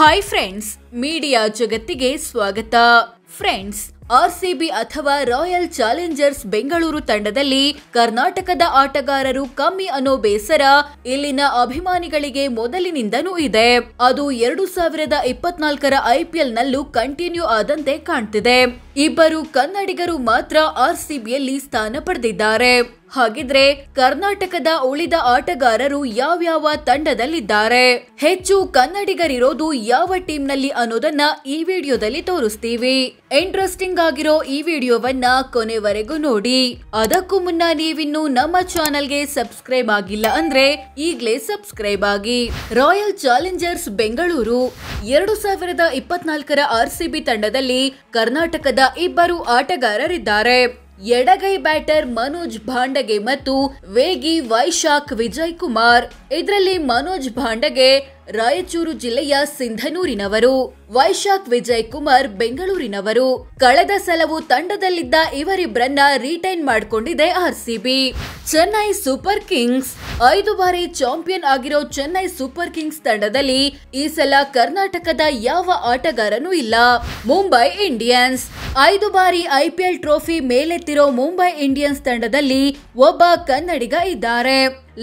Hi friends, media ಜಗತ್ತಿಗೆ ಸ್ವಾಗತ. Friends, RCB ಅಥವಾ ರಾಯಲ್ ಚಾಲೆಂಜರ್ಸ್ ಬೆಂಗಳೂರು ತಂಡದಲ್ಲಿ ಕರ್ನಾಟಕದ ಆಟಗಾರರು ಕಮ್ಮಿ ಅನ್ನೋ ಬೇಸರ ಇಲ್ಲಿನ ಅಭಿಮಾನಿಗಳಿಗೆ ಮೊದಲಿನಿಂದನೂ ಇದೆ. ಅದು 2024ರ IPL ನಲ್ಲೂ ಕಂಟಿನ್ಯೂ ಆದಂತೆ ಕಾಣ್ತಿದೆ. ಇಬ್ಬರು ಕನ್ನಡಿಗರು ಮಾತ್ರ ಆರ್ಸಿಬಿಯಲ್ಲಿ ಸ್ಥಾನ ಪಡೆದಿದ್ದಾರೆ. ಹಾಗಿದ್ರೆ ಕರ್ನಾಟಕದ ಉಳಿದ ಆಟಗಾರರು ಯಾವ್ಯಾವ ತಂಡದಲ್ಲಿದ್ದಾರೆ, ಹೆಚ್ಚು ಕನ್ನಡಿಗರಿರೋದು ಯಾವ ಟೀಮ್ ನಲ್ಲಿ ಅನ್ನೋದನ್ನ ಈ ವಿಡಿಯೋದಲ್ಲಿ ತೋರಿಸ್ತೀವಿ. ಇಂಟ್ರೆಸ್ಟಿಂಗ್ ಆಗಿರೋ ಈ ವಿಡಿಯೋವನ್ನ ಕೊನೆವರೆಗೂ ನೋಡಿ. ಅದಕ್ಕೂ ಮುನ್ನ ನೀವಿನ್ನು ನಮ್ಮ ಚಾನೆಲ್ಗೆ ಸಬ್ಸ್ಕ್ರೈಬ್ ಆಗಿಲ್ಲ ಅಂದ್ರೆ ಈಗ್ಲೇ ಸಬ್ಸ್ಕ್ರೈಬ್ ಆಗಿ. ರಾಯಲ್ ಚಾಲೆಂಜರ್ಸ್ ಬೆಂಗಳೂರು 2024ರ ಆರ್ಸಿಬಿ ತಂಡದಲ್ಲಿ ಕರ್ನಾಟಕದ ಇಬ್ಬರು ಆಟಗಾರರಿದ್ದಾರೆ. ಎಡಗೈ ಬ್ಯಾಟರ್ ಮನೋಜ್ ಭಾಂಡಗೆ ಮತ್ತು ವೇಗಿ ವೈಶಾಖ್ ವಿಜಯ್ ಕುಮಾರ್. ಇದರಲ್ಲಿ ಮನೋಜ್ ಭಾಂಡಗೆ ರಾಯಚೂರು ಜಿಲ್ಲೆಯ ಸಿಂಧನೂರಿನವರು, ವೈಶಾಖ್ ವಿಜಯ್ ಕುಮಾರ್ ಬೆಂಗಳೂರಿನವರು. ಕಳೆದ ಸಲವು ತಂಡದಲ್ಲಿದ್ದ ಇವರಿಬ್ಬರನ್ನ ರಿಟೈನ್ ಮಾಡಿಕೊಂಡಿದೆ ಆರ್ಸಿಬಿ. ಚೆನ್ನೈ ಸೂಪರ್ ಕಿಂಗ್ಸ್ 5 ಬಾರಿ ಚಾಂಪಿಯನ್ ಆಗಿರೋ ಚೆನ್ನೈ ಸೂಪರ್ ಕಿಂಗ್ಸ್ ತಂಡದಲ್ಲಿ ಈ ಸಲ ಕರ್ನಾಟಕದ ಯಾವ ಆಟಗಾರನೂ ಇಲ್ಲ. ಮುಂಬೈ ಇಂಡಿಯನ್ಸ್ 5 ಬಾರಿ IPL ಟ್ರೋಫಿ ಮೇಲೆತ್ತಿರೋ ಮುಂಬೈ ಇಂಡಿಯನ್ಸ್ ತಂಡದಲ್ಲಿ ಒಬ್ಬ ಕನ್ನಡಿಗ ಇದ್ದಾರೆ.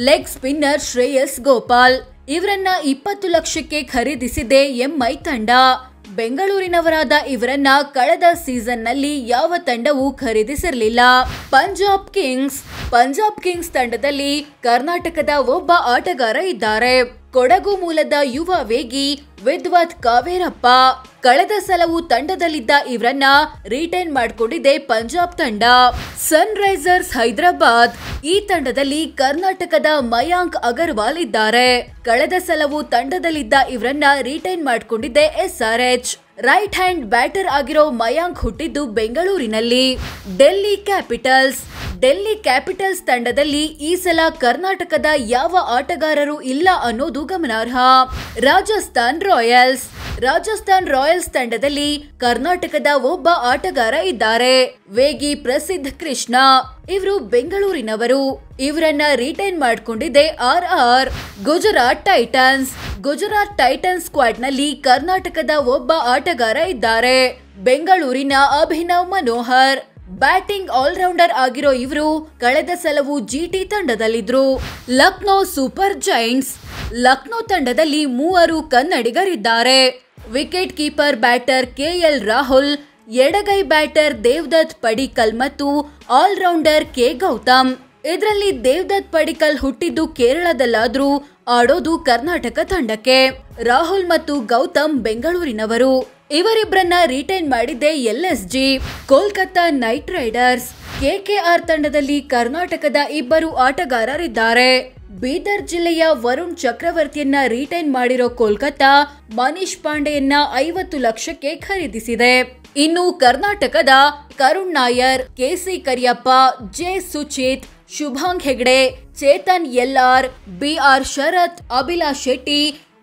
Leg spinner Shreyas Gopal. ಇವರನ್ನ 20 ಲಕ್ಷಕ್ಕೆ ಖರೀದಿಸಿದೆ MI ತಂಡ. ಬೆಂಗಳೂರಿನವರಾದ ಇವರನ್ನ ಕಳೆದ ಸೀಸನ್ ನಲ್ಲಿ ಯಾವ ತಂಡವೂ ಖರೀದಿಸಿರಲಿಲ್ಲ. ಪಂಜಾಬ್ ಕಿಂಗ್ಸ್ ತಂಡದಲ್ಲಿ ಕರ್ನಾಟಕದ ಒಬ್ಬ ಆಟಗಾರ ಇದ್ದಾರೆ. ಕೊಡಗು ಮೂಲದ ಯುವ ವೇಗಿ ವಿದ್ವತ್ ಕಾವೇರಪ್ಪ. ಕಳೆದ ಸಲವು ತಂಡದಲ್ಲಿದ್ದ ಇವರನ್ನ ರಿಟೈನ್ ಮಾಡಿಕೊಂಡಿದೆ ಪಂಜಾಬ್ ತಂಡ. ಸನ್ ರೈಸರ್ಸ್ ಹೈದರಾಬಾದ್. ಈ ತಂಡದಲ್ಲಿ ಕರ್ನಾಟಕದ ಮಯಾಂಕ್ ಅಗರ್ವಾಲ್ ಇದ್ದಾರೆ. ಕಳೆದ ಸಲವು ತಂಡದಲ್ಲಿದ್ದ ಇವರನ್ನ ರಿಟೈನ್ ಮಾಡಿಕೊಂಡಿದೆ SRH. ರೈಟ್ ಹ್ಯಾಂಡ್ ಬ್ಯಾಟರ್ ಆಗಿರೋ ಮಯಾಂಕ್ ಹುಟ್ಟಿದ್ದು ಬೆಂಗಳೂರಿನಲ್ಲಿ. ಡೆಲ್ಲಿ ಕ್ಯಾಪಿಟಲ್ಸ್ ತಂಡದಲ್ಲಿ ಈ ಸಲ ಕರ್ನಾಟಕದ ಯಾವ ಆಟಗಾರರು ಇಲ್ಲ ಅನ್ನೋದು ಗಮನಾರ್ಹ. ರಾಜಸ್ಥಾನ್ ರಾಯಲ್ಸ್ ತಂಡದಲ್ಲಿ ಕರ್ನಾಟಕದ ಒಬ್ಬ ಆಟಗಾರ ಇದ್ದಾರೆ. ವೇಗಿ ಪ್ರಸಿದ್ಧ ಕೃಷ್ಣ. ಇವರು ಬೆಂಗಳೂರಿನವರು. ಇವರನ್ನ ರಿಟೈನ್ ಮಾಡಿಕೊಂಡಿದೆ RR. ಗುಜರಾತ್ ಟೈಟನ್ಸ್ ಸ್ಕ್ವಾಡ್ ನಲ್ಲಿ ಕರ್ನಾಟಕದ ಒಬ್ಬ ಆಟಗಾರ ಇದ್ದಾರೆ. ಬೆಂಗಳೂರಿನ ಅಭಿನವ್ ಮನೋಹರ್. ಬ್ಯಾಟಿಂಗ್ ಆಲ್ರೌಂಡರ್ ಆಗಿರೋ ಇವರು ಕಳೆದ ಸಲವು GT ತಂಡದಲ್ಲಿದ್ರು. ಲಕ್ನೋ ಸೂಪರ್ ಜೈಂಟ್ಸ್ ತಂಡದಲ್ಲಿ 3 ಕನ್ನಡಿಗರಿದ್ದಾರೆ. Wicket keeper batter KL Rahul, ಎಡಗೈ ಬ್ಯಾಟರ್ ದೇವದತ್ ಪಡಿಕ್ಕಲ್ ಮತ್ತು ಆಲ್ರೌಂಡರ್ K ಗೌತಮ್. ಇದರಲ್ಲಿ ದೇವದತ್ ಪಡಿಕ್ಕಲ್ ಹುಟ್ಟಿದ್ದು ಕೇರಳದಲ್ಲಾದ್ರೂ ಆಡೋದು ಕರ್ನಾಟಕ ತಂಡಕ್ಕೆ. ರಾಹುಲ್ ಮತ್ತು ಗೌತಮ್ ಬೆಂಗಳೂರಿನವರು. ಇವರಿಬ್ಬರನ್ನ ರಿಟೈನ್ ಮಾಡಿದೆ LSG. Kolkata night Riders. KKR ತಂಡದಲ್ಲಿ ಕರ್ನಾಟಕದ ಇಬ್ಬರು ಆಟಗಾರರಿದ್ದಾರೆ. ಬೀದರ್ ಜಿಲ್ಲೆಯ ವರುಣ್ ಚಕ್ರವರ್ತಿಯನ್ನ ರಿಟೈನ್ ಮಾಡಿರೋ ಕೋಲ್ಕತ್ತಾ ಮನೀಶ್ ಪಾಂಡೆಯನ್ನ 50 ಲಕ್ಷಕ್ಕೆ ಖರೀದಿಸಿದೆ. ಇನ್ನು ಕರ್ನಾಟಕದ Karun Nair, KC Kariyappa, J Suchit, Shubhang Hegde, Chetan LR, BR ಶರತ್, ಅಭಿಲಾಷ್ ಶೆಟ್ಟಿ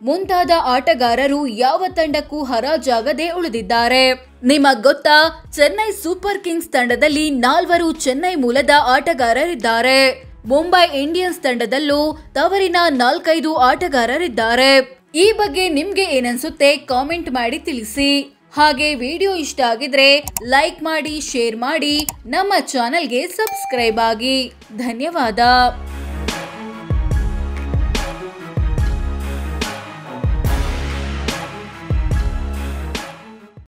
ಮುಂತಾದ ಆಟಗಾರರು ಯಾವ ತಂಡಕ್ಕೂ ಹರಾಜಾಗದೆ ಉಳಿದಿದ್ದಾರೆ. ನಿಮಗ್ ಗೊತ್ತಾ, ಚೆನ್ನೈ ಸೂಪರ್ ಕಿಂಗ್ಸ್ ತಂಡದಲ್ಲಿ 4 ಚೆನ್ನೈ ಮೂಲದ ಆಟಗಾರರಿದ್ದಾರೆ. ಮುಂಬೈ ಇಂಡಿಯನ್ಸ್ ತಂಡದಲ್ಲೂ ತವರಿನ 4-5 ಆಟಗಾರರಿದ್ದಾರೆ. ಈ ಬಗ್ಗೆ ನಿಮ್ಗೆ ಏನನ್ಸುತ್ತೆ ಕಾಮೆಂಟ್ ಮಾಡಿ ತಿಳಿಸಿ. ಹಾಗೆ ವಿಡಿಯೋ ಇಷ್ಟ ಆಗಿದ್ರೆ ಲೈಕ್ ಮಾಡಿ, ಶೇರ್ ಮಾಡಿ, ನಮ್ಮ ಚಾನೆಲ್ಗೆ ಸಬ್ಸ್ಕ್ರೈಬ್ ಆಗಿ. ಧನ್ಯವಾದ.